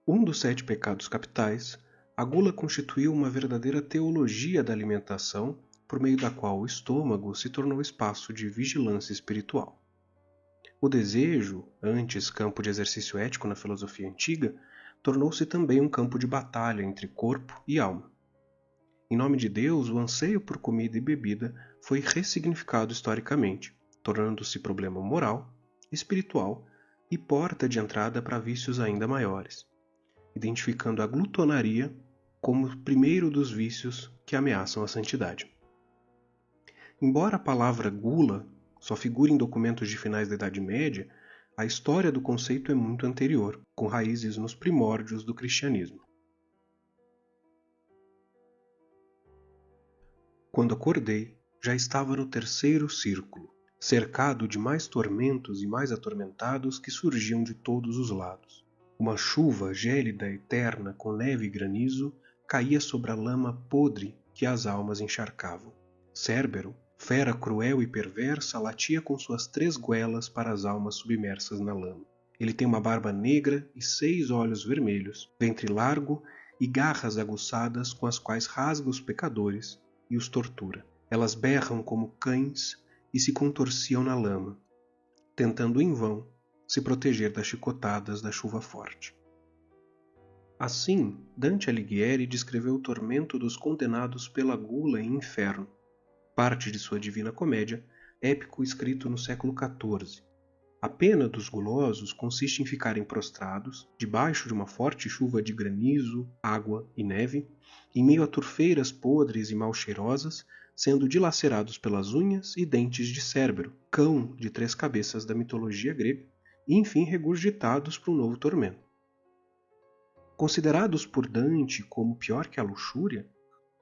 Um dos 7 pecados capitais, a gula constituiu uma verdadeira teologia da alimentação, por meio da qual o estômago se tornou espaço de vigilância espiritual. O desejo, antes campo de exercício ético na filosofia antiga, tornou-se também um campo de batalha entre corpo e alma. Em nome de Deus, o anseio por comida e bebida foi ressignificado historicamente, tornando-se problema moral, espiritual e porta de entrada para vícios ainda maiores, identificando a glutonaria como o primeiro dos vícios que ameaçam a santidade. Embora a palavra gula só figure em documentos de finais da Idade Média, a história do conceito é muito anterior, com raízes nos primórdios do cristianismo. Quando acordei, já estava no 3º círculo, cercado de mais tormentos e mais atormentados que surgiam de todos os lados. Uma chuva gélida eterna com neve e granizo caía sobre a lama podre que as almas encharcavam. Cérbero, fera cruel e perversa, latia com suas 3 goelas para as almas submersas na lama. Ele tem uma barba negra e 6 olhos vermelhos, ventre largo e garras aguçadas com as quais rasga os pecadores e os tortura. Elas berram como cães e se contorciam na lama, tentando em vão se proteger das chicotadas da chuva forte. Assim, Dante Alighieri descreveu o tormento dos condenados pela gula em inferno, parte de sua Divina Comédia, épico escrito no século XIV. A pena dos gulosos consiste em ficarem prostrados, debaixo de uma forte chuva de granizo, água e neve, em meio a turfeiras podres e mal cheirosas, sendo dilacerados pelas unhas e dentes de Cérbero, cão de 3 cabeças da mitologia grega, e enfim regurgitados para um novo tormento. Considerados por Dante como pior que a luxúria,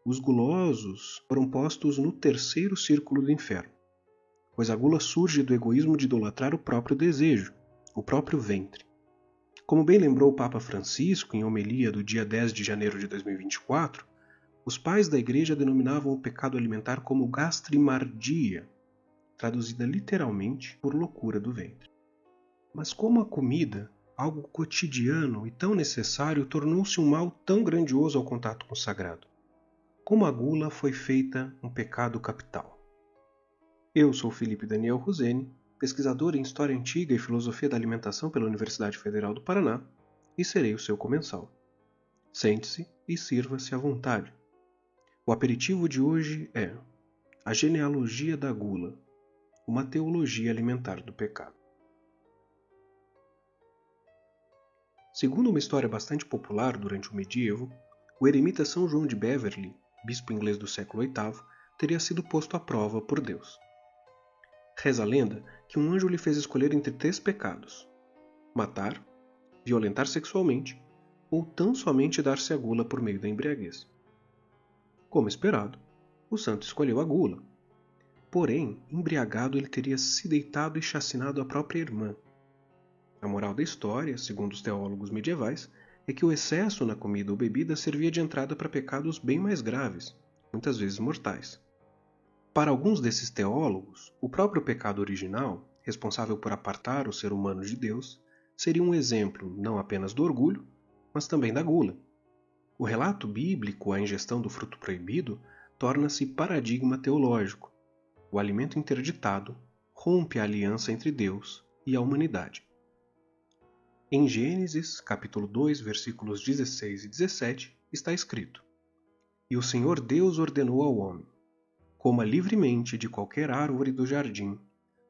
os gulosos foram postos no 3º círculo do inferno, pois a gula surge do egoísmo de idolatrar o próprio desejo, o próprio ventre. Como bem lembrou o Papa Francisco em homilia do dia 10 de janeiro de 2024, os pais da Igreja denominavam o pecado alimentar como gastrimardia, traduzida literalmente por loucura do ventre. Mas como a comida, algo cotidiano e tão necessário, tornou-se um mal tão grandioso ao contato com o sagrado? Como a gula foi feita um pecado capital? Eu sou Felipe Daniel Roseni, pesquisador em História Antiga e Filosofia da Alimentação pela Universidade Federal do Paraná, e serei o seu comensal. Sente-se e sirva-se à vontade. O aperitivo de hoje é A Genealogia da Gula, uma teologia alimentar do pecado. Segundo uma história bastante popular durante o medievo, o eremita São João de Beverley, bispo inglês do século VIII, teria sido posto à prova por Deus. Reza a lenda que um anjo lhe fez escolher entre 3 pecados: matar, violentar sexualmente ou tão somente dar-se a gula por meio da embriaguez. Como esperado, o santo escolheu a gula. Porém, embriagado, ele teria se deitado e chacinado a própria irmã. A moral da história, segundo os teólogos medievais, é que o excesso na comida ou bebida servia de entrada para pecados bem mais graves, muitas vezes mortais. Para alguns desses teólogos, o próprio pecado original, responsável por apartar o ser humano de Deus, seria um exemplo não apenas do orgulho, mas também da gula. O relato bíblico à ingestão do fruto proibido torna-se paradigma teológico. O alimento interditado rompe a aliança entre Deus e a humanidade. Em Gênesis, capítulo 2, versículos 16 e 17, está escrito: E o Senhor Deus ordenou ao homem: coma livremente de qualquer árvore do jardim,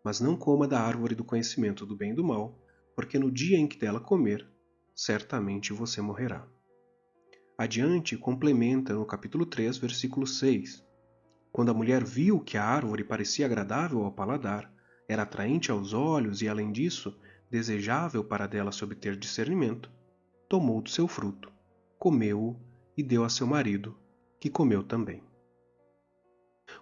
mas não coma da árvore do conhecimento do bem e do mal, porque no dia em que dela comer, certamente você morrerá. Adiante, complementa no capítulo 3, versículo 6. Quando a mulher viu que a árvore parecia agradável ao paladar, era atraente aos olhos e, além disso, desejável para dela se obter discernimento, tomou do seu fruto, comeu-o e deu a seu marido, que comeu também.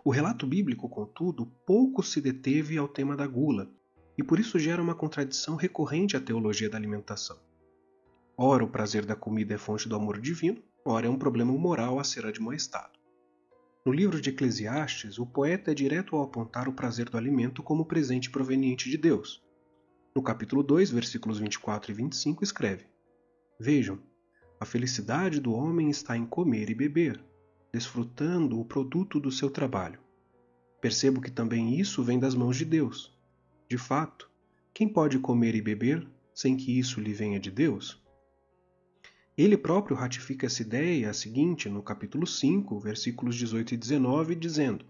O relato bíblico, contudo, pouco se deteve ao tema da gula, e por isso gera uma contradição recorrente à teologia da alimentação. Ora, o prazer da comida é fonte do amor divino, ora é um problema moral a ser admoestado. No livro de Eclesiastes, o poeta é direto ao apontar o prazer do alimento como presente proveniente de Deus. No capítulo 2, versículos 24 e 25, escreve: Vejam, A felicidade do homem está em comer e beber, desfrutando o produto do seu trabalho. Percebo que também isso vem das mãos de Deus. De fato, quem pode comer e beber sem que isso lhe venha de Deus? Ele próprio ratifica essa ideia a seguinte no capítulo 5, versículos 18 e 19, dizendo: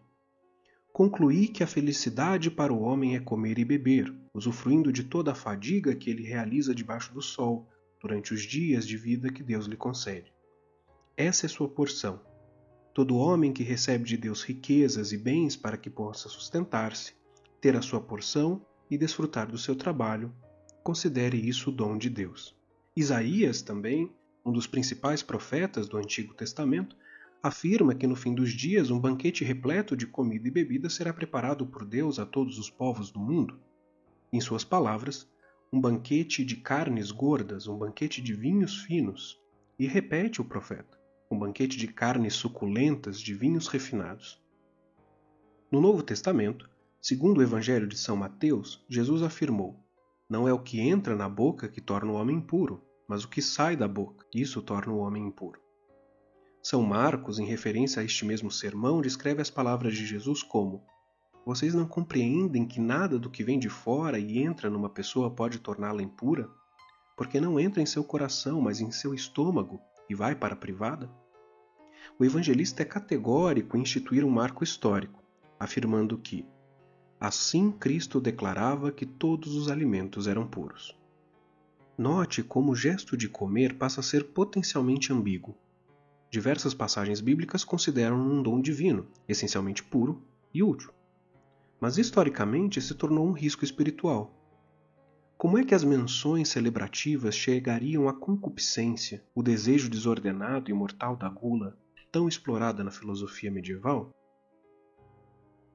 Concluí que a felicidade para o homem é comer e beber, usufruindo de toda a fadiga que ele realiza debaixo do sol, durante os dias de vida que Deus lhe concede. Essa é sua porção. Todo homem que recebe de Deus riquezas e bens para que possa sustentar-se, ter a sua porção e desfrutar do seu trabalho, considere isso o dom de Deus. Isaías também, um dos principais profetas do Antigo Testamento, afirma que no fim dos dias um banquete repleto de comida e bebida será preparado por Deus a todos os povos do mundo. Em suas palavras, um banquete de carnes gordas, um banquete de vinhos finos. E repete o profeta, um banquete de carnes suculentas, de vinhos refinados. No Novo Testamento, segundo o Evangelho de São Mateus, Jesus afirmou: Não é o que entra na boca que torna o homem impuro, mas o que sai da boca, isso torna o homem impuro. São Marcos, em referência a este mesmo sermão, descreve as palavras de Jesus como: Vocês não compreendem que nada do que vem de fora e entra numa pessoa pode torná-la impura? Porque não entra em seu coração, mas em seu estômago, e vai para a privada? O evangelista é categórico em instituir um marco histórico, afirmando que assim Cristo declarava que todos os alimentos eram puros. Note como o gesto de comer passa a ser potencialmente ambíguo. Diversas passagens bíblicas consideram um dom divino, essencialmente puro e útil. Mas historicamente se tornou um risco espiritual. Como é que as menções celebrativas chegariam à concupiscência, o desejo desordenado e mortal da gula, tão explorada na filosofia medieval?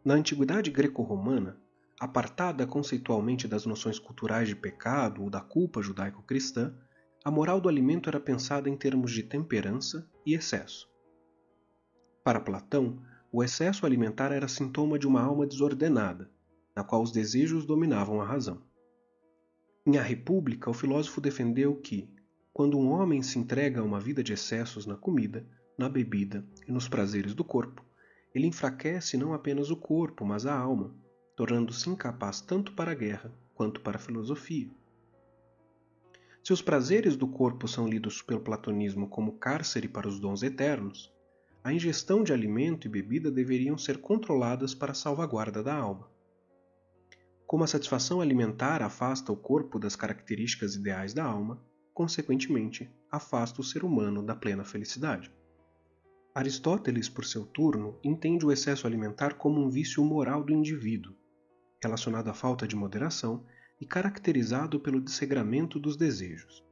Na antiguidade greco-romana, apartada conceitualmente das noções culturais de pecado ou da culpa judaico-cristã, a moral do alimento era pensada em termos de temperança e excesso. Para Platão, o excesso alimentar era sintoma de uma alma desordenada, na qual os desejos dominavam a razão. Em A República, o filósofo defendeu que, quando um homem se entrega a uma vida de excessos na comida, na bebida e nos prazeres do corpo, ele enfraquece não apenas o corpo, mas a alma, tornando-se incapaz tanto para a guerra quanto para a filosofia. Se os prazeres do corpo são lidos pelo platonismo como cárcere para os dons eternos, a ingestão de alimento e bebida deveriam ser controladas para a salvaguarda da alma. Como a satisfação alimentar afasta o corpo das características ideais da alma, consequentemente, afasta o ser humano da plena felicidade. Aristóteles, por seu turno, entende o excesso alimentar como um vício moral do indivíduo, relacionado à falta de moderação e caracterizado pelo desregramento dos desejos.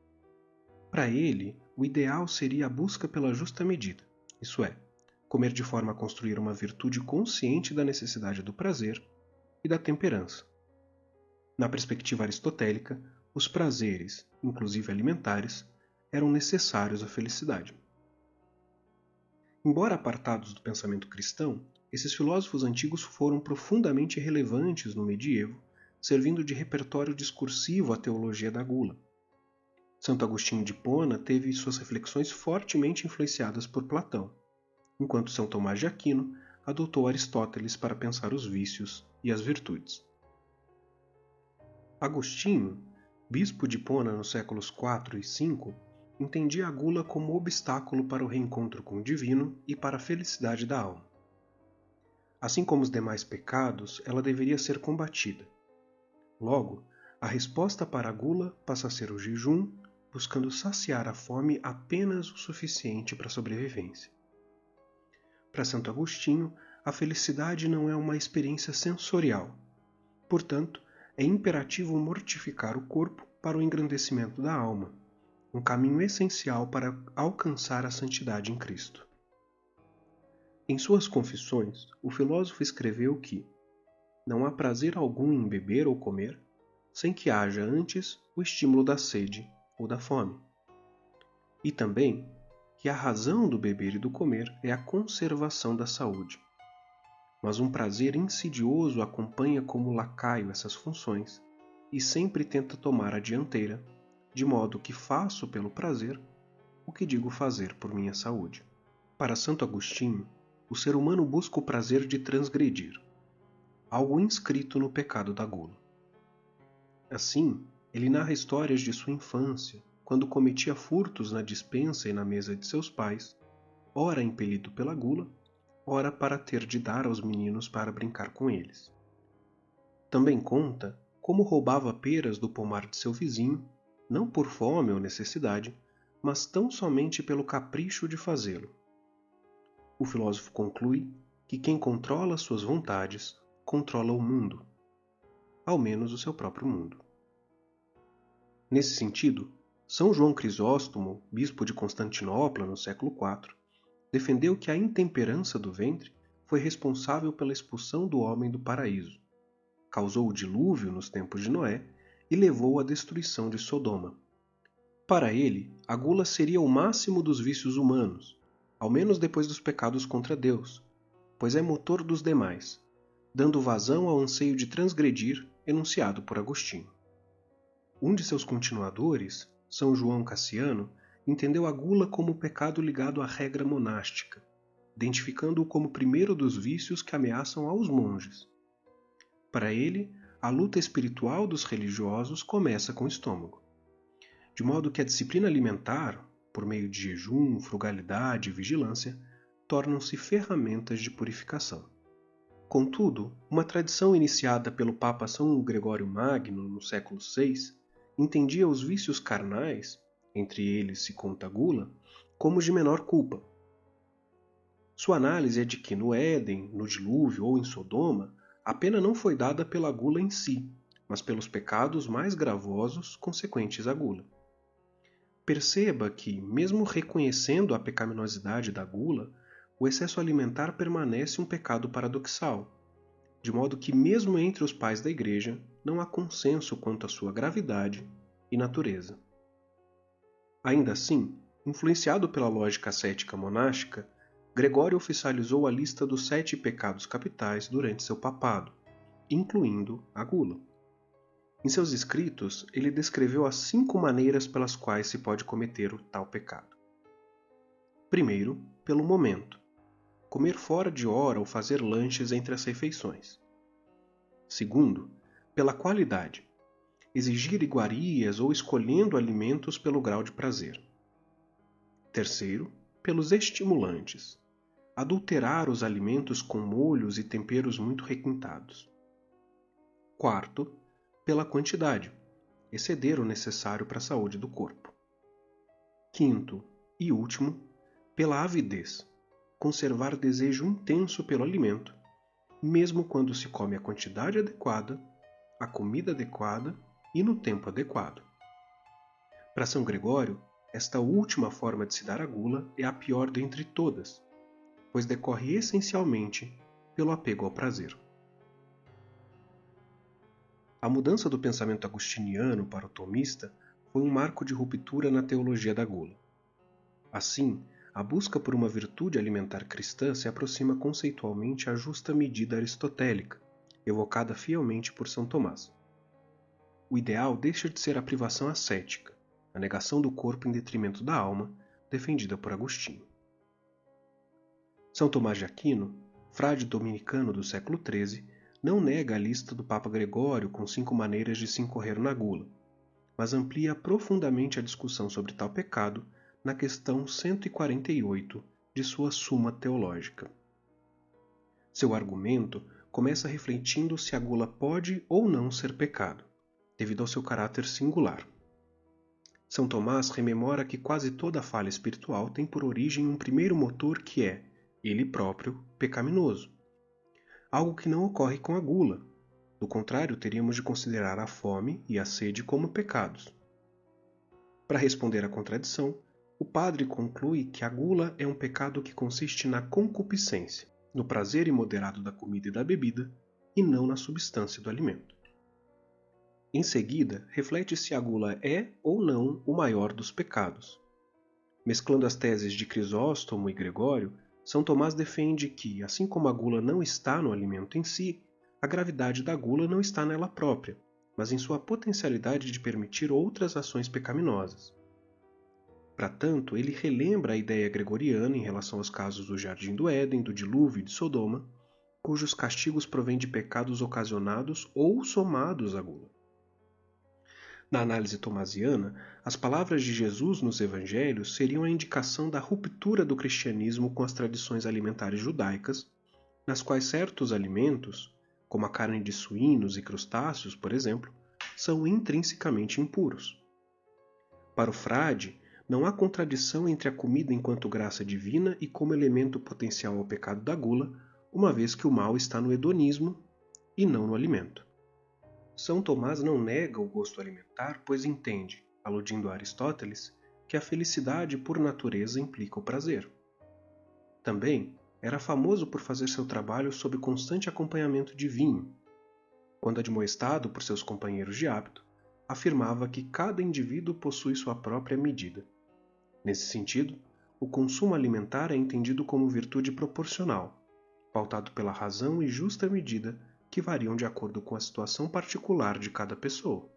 Para ele, o ideal seria a busca pela justa medida, isso é, comer de forma a construir uma virtude consciente da necessidade do prazer e da temperança. Na perspectiva aristotélica, os prazeres, inclusive alimentares, eram necessários à felicidade. Embora apartados do pensamento cristão, esses filósofos antigos foram profundamente relevantes no medievo, servindo de repertório discursivo à teologia da gula. Santo Agostinho de Hipona teve suas reflexões fortemente influenciadas por Platão, enquanto São Tomás de Aquino adotou Aristóteles para pensar os vícios e as virtudes. Agostinho, bispo de Hipona nos séculos IV e V, entendia a gula como obstáculo para o reencontro com o divino e para a felicidade da alma. Assim como os demais pecados, ela deveria ser combatida. Logo, a resposta para a gula passa a ser o jejum, buscando saciar a fome apenas o suficiente para a sobrevivência. Para Santo Agostinho, a felicidade não é uma experiência sensorial. Portanto, é imperativo mortificar o corpo para o engrandecimento da alma, um caminho essencial para alcançar a santidade em Cristo. Em suas Confissões, o filósofo escreveu que não há prazer algum em beber ou comer, sem que haja antes o estímulo da sede ou da fome. E também que a razão do beber e do comer é a conservação da saúde. Mas um prazer insidioso acompanha como lacaio essas funções e sempre tenta tomar a dianteira, de modo que faço pelo prazer o que digo fazer por minha saúde. Para Santo Agostinho, o ser humano busca o prazer de transgredir, algo inscrito no pecado da gula. Assim, ele narra histórias de sua infância, quando cometia furtos na despensa e na mesa de seus pais, ora impelido pela gula, ora para ter de dar aos meninos para brincar com eles. Também conta como roubava peras do pomar de seu vizinho, não por fome ou necessidade, mas tão somente pelo capricho de fazê-lo. O filósofo conclui que quem controla suas vontades controla o mundo, ao menos o seu próprio mundo. Nesse sentido, São João Crisóstomo, bispo de Constantinopla no século IV, defendeu que a intemperança do ventre foi responsável pela expulsão do homem do paraíso, causou o dilúvio nos tempos de Noé e levou à destruição de Sodoma. Para ele, a gula seria o máximo dos vícios humanos, ao menos depois dos pecados contra Deus, pois é motor dos demais, dando vazão ao anseio de transgredir enunciado por Agostinho. Um de seus continuadores, São João Cassiano, entendeu a gula como o pecado ligado à regra monástica, identificando-o como o primeiro dos vícios que ameaçam aos monges. Para ele, a luta espiritual dos religiosos começa com o estômago. De modo que a disciplina alimentar, por meio de jejum, frugalidade e vigilância, tornam-se ferramentas de purificação. Contudo, uma tradição iniciada pelo Papa São Gregório Magno no século VI entendia os vícios carnais, entre eles se conta a gula, como os de menor culpa. Sua análise é de que no Éden, no dilúvio ou em Sodoma, a pena não foi dada pela gula em si, mas pelos pecados mais gravosos consequentes à gula. Perceba que, mesmo reconhecendo a pecaminosidade da gula, o excesso alimentar permanece um pecado paradoxal, de modo que mesmo entre os pais da Igreja não há consenso quanto à sua gravidade e natureza. Ainda assim, influenciado pela lógica ascética monástica, Gregório oficializou a lista dos 7 pecados capitais durante seu papado, incluindo a gula. Em seus escritos, ele descreveu as 5 maneiras pelas quais se pode cometer o tal pecado. Primeiro, pelo momento. Comer fora de hora ou fazer lanches entre as refeições. Segundo, pela qualidade. Exigir iguarias ou escolhendo alimentos pelo grau de prazer. Terceiro, pelos estimulantes. Adulterar os alimentos com molhos e temperos muito requintados. Quarto, pela quantidade. Exceder o necessário para a saúde do corpo. Quinto e último, pela avidez. Conservar desejo intenso pelo alimento, mesmo quando se come a quantidade adequada, a comida adequada e no tempo adequado. Para São Gregório, esta última forma de se dar a gula é a pior dentre todas, pois decorre essencialmente pelo apego ao prazer. A mudança do pensamento agostiniano para o tomista foi um marco de ruptura na teologia da gula. Assim, a busca por uma virtude alimentar cristã se aproxima conceitualmente à justa medida aristotélica, evocada fielmente por São Tomás. O ideal deixa de ser a privação ascética, a negação do corpo em detrimento da alma, defendida por Agostinho. São Tomás de Aquino, frade dominicano do século XIII, não nega a lista do Papa Gregório com 5 maneiras de se incorrer na gula, mas amplia profundamente a discussão sobre tal pecado na questão 148 de sua Suma Teológica. Seu argumento começa refletindo se a gula pode ou não ser pecado, devido ao seu caráter singular. São Tomás rememora que quase toda falha espiritual tem por origem um primeiro motor que é, ele próprio, pecaminoso. Algo que não ocorre com a gula. Do contrário, teríamos de considerar a fome e a sede como pecados. Para responder à contradição, o padre conclui que a gula é um pecado que consiste na concupiscência, no prazer imoderado da comida e da bebida, e não na substância do alimento. Em seguida, reflete se a gula é ou não o maior dos pecados. Mesclando as teses de Crisóstomo e Gregório, São Tomás defende que, assim como a gula não está no alimento em si, a gravidade da gula não está nela própria, mas em sua potencialidade de permitir outras ações pecaminosas. Para tanto, ele relembra a ideia gregoriana em relação aos casos do Jardim do Éden, do dilúvio e de Sodoma, cujos castigos provêm de pecados ocasionados ou somados à gula. Na análise tomasiana, as palavras de Jesus nos evangelhos seriam a indicação da ruptura do cristianismo com as tradições alimentares judaicas, nas quais certos alimentos, como a carne de suínos e crustáceos, por exemplo, são intrinsecamente impuros. Para o frade, não há contradição entre a comida enquanto graça divina e como elemento potencial ao pecado da gula, uma vez que o mal está no hedonismo e não no alimento. São Tomás não nega o gosto alimentar, pois entende, aludindo a Aristóteles, que a felicidade por natureza implica o prazer. Também era famoso por fazer seu trabalho sob constante acompanhamento de vinho. Quando admoestado por seus companheiros de hábito, afirmava que cada indivíduo possui sua própria medida. Nesse sentido, o consumo alimentar é entendido como virtude proporcional, pautado pela razão e justa medida que variam de acordo com a situação particular de cada pessoa.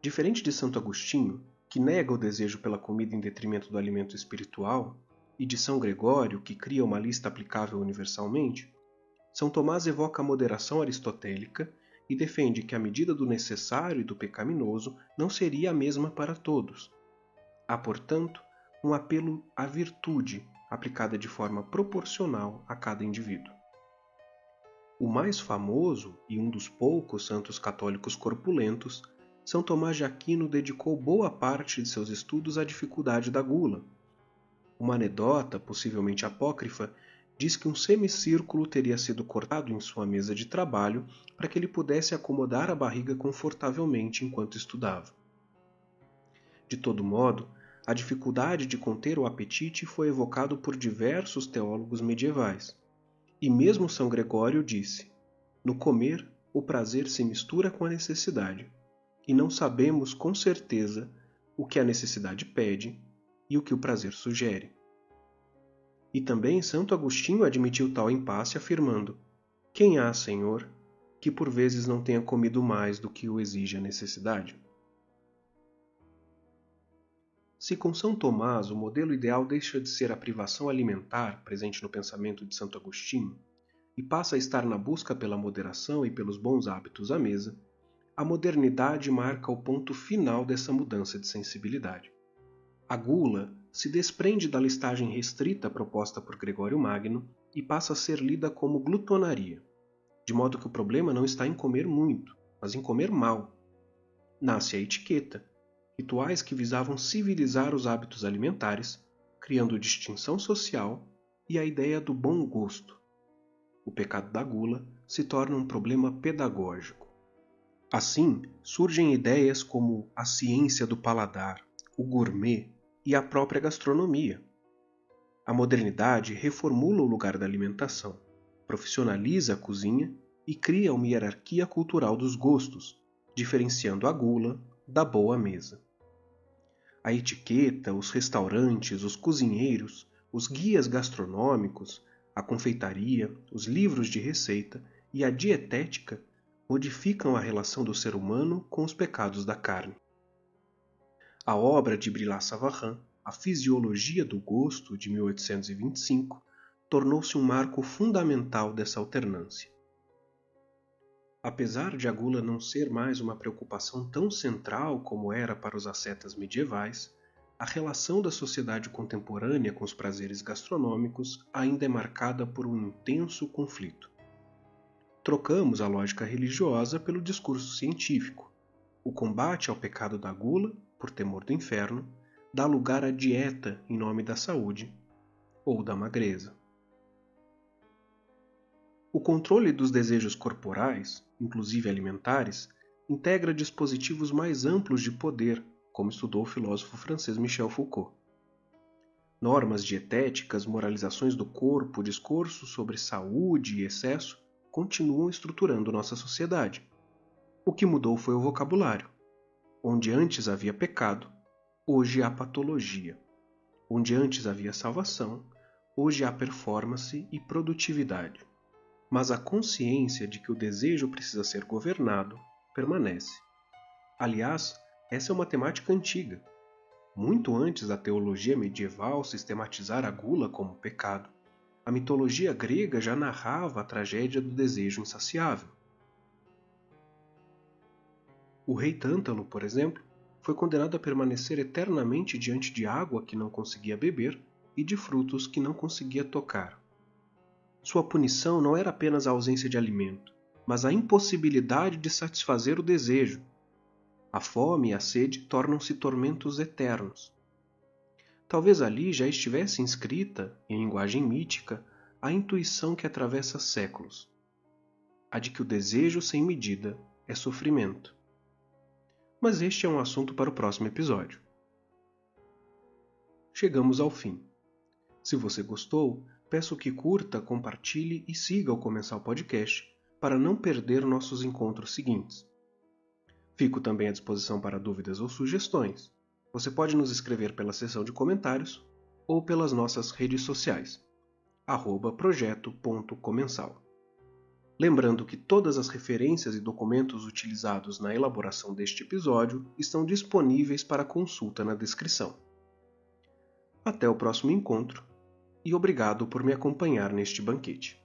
Diferente de Santo Agostinho, que nega o desejo pela comida em detrimento do alimento espiritual, e de São Gregório, que cria uma lista aplicável universalmente, São Tomás evoca a moderação aristotélica e defende que a medida do necessário e do pecaminoso não seria a mesma para todos. Há, portanto, um apelo à virtude aplicada de forma proporcional a cada indivíduo. O mais famoso e um dos poucos santos católicos corpulentos, São Tomás de Aquino dedicou boa parte de seus estudos à dificuldade da gula. Uma anedota, possivelmente apócrifa, diz que um semicírculo teria sido cortado em sua mesa de trabalho para que ele pudesse acomodar a barriga confortavelmente enquanto estudava. De todo modo, a dificuldade de conter o apetite foi evocado por diversos teólogos medievais. E mesmo São Gregório disse: no comer, o prazer se mistura com a necessidade, e não sabemos com certeza o que a necessidade pede e o que o prazer sugere. E também Santo Agostinho admitiu tal impasse, afirmando: quem há, Senhor, que por vezes não tenha comido mais do que o exige a necessidade? Se com São Tomás o modelo ideal deixa de ser a privação alimentar presente no pensamento de Santo Agostinho e passa a estar na busca pela moderação e pelos bons hábitos à mesa, a modernidade marca o ponto final dessa mudança de sensibilidade. A gula se desprende da listagem restrita proposta por Gregório Magno e passa a ser lida como glutonaria, de modo que o problema não está em comer muito, mas em comer mal. Nasce a etiqueta, rituais que visavam civilizar os hábitos alimentares, criando distinção social e a ideia do bom gosto. O pecado da gula se torna um problema pedagógico. Assim, surgem ideias como a ciência do paladar, o gourmet e a própria gastronomia. A modernidade reformula o lugar da alimentação, profissionaliza a cozinha e cria uma hierarquia cultural dos gostos, diferenciando a gula da boa mesa. A etiqueta, os restaurantes, os cozinheiros, os guias gastronômicos, a confeitaria, os livros de receita e a dietética modificam a relação do ser humano com os pecados da carne. A obra de Brillat-Savarin, A Fisiologia do Gosto, de 1825, tornou-se um marco fundamental dessa alternância. Apesar de a gula não ser mais uma preocupação tão central como era para os ascetas medievais, a relação da sociedade contemporânea com os prazeres gastronômicos ainda é marcada por um intenso conflito. Trocamos a lógica religiosa pelo discurso científico. O combate ao pecado da gula, por temor do inferno, dá lugar à dieta em nome da saúde ou da magreza. O controle dos desejos corporais, inclusive alimentares, integra dispositivos mais amplos de poder, como estudou o filósofo francês Michel Foucault. Normas dietéticas, moralizações do corpo, discursos sobre saúde e excesso continuam estruturando nossa sociedade. O que mudou foi o vocabulário. Onde antes havia pecado, hoje há patologia. Onde antes havia salvação, hoje há performance e produtividade. Mas a consciência de que o desejo precisa ser governado permanece. Aliás, essa é uma temática antiga. Muito antes da teologia medieval sistematizar a gula como pecado, a mitologia grega já narrava a tragédia do desejo insaciável. O rei Tântalo, por exemplo, foi condenado a permanecer eternamente diante de água que não conseguia beber e de frutos que não conseguia tocar. Sua punição não era apenas a ausência de alimento, mas a impossibilidade de satisfazer o desejo. A fome e a sede tornam-se tormentos eternos. Talvez ali já estivesse inscrita, em linguagem mítica, a intuição que atravessa séculos, a de que o desejo sem medida é sofrimento. Mas este é um assunto para o próximo episódio. Chegamos ao fim. Se você gostou, peço que curta, compartilhe e siga o Comensal Podcast para não perder nossos encontros seguintes. Fico também à disposição para dúvidas ou sugestões. Você pode nos escrever pela seção de comentários ou pelas nossas redes sociais, @projeto.comensal. Lembrando que todas as referências e documentos utilizados na elaboração deste episódio estão disponíveis para consulta na descrição. Até o próximo encontro e obrigado por me acompanhar neste banquete.